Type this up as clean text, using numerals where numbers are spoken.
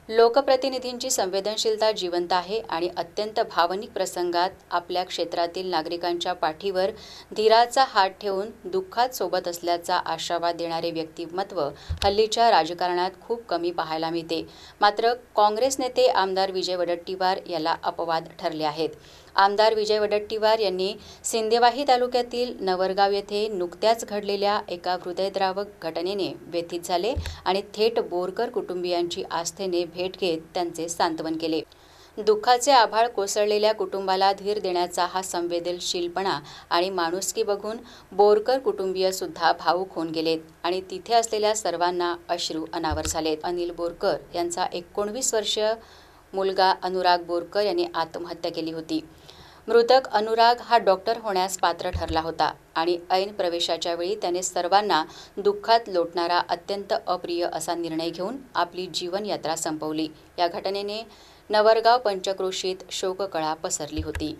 लोकप्रतिनिधींची संवेदनशीलता जिवंत आहे आणि अत्यंत भावनिक प्रसंगात आपल्या क्षेत्रातील नागरिकांच्या पाठीवर धीराचा हात ठेवून दुःखात सोबत असल्याचा आशावाद देणारे व्यक्तिमत्व हल्लीच्या राजकारणात खूप कमी पाहायला मिळते। मात्र काँग्रेस नेते आमदार विजय वडेट्टीवार याला अपवाद ठरले आहेत। आमदार विजय वडेट्टीवार यांनी सिंदेवाही तालुक्यातील नवरगाव येथे नुकत्याच घडलेल्या एका हृदयद्रावक घटनेने व्यथित झाले आणि थेट बोरकर कुटुंबियांची आस्थेने भेट घेत त्यांचे सांत्वन केले। दुःखाचे आभाळ कोसळलेल्या कुटुंबाला धीर देण्याचा हा संवेदनशीलपणा आणि माणुसकी बघून बोरकर कुटुंबीय सुद्धा भावुक होऊन गेलेत आणि तिथे असलेल्या सर्वांना अश्रू अनावर झालेत। अनिल बोरकर यांचा 19 वर्षीय मुलगा अनुराग बोरकर यांनी आत्महत्या केली होती। मृतक अनुराग हा डॉक्टर होण्यास पात्र ठरला होता आणि ऐन प्रवेशाच्या वेळी त्याने सर्वांना दुःखात लोटणारा अत्यंत अप्रिय असा निर्णय घेऊन आपली जीवनयात्रा संपवली। या घटनेने नवरगाव पंचक्रोशीत शोककळा पसरली होती।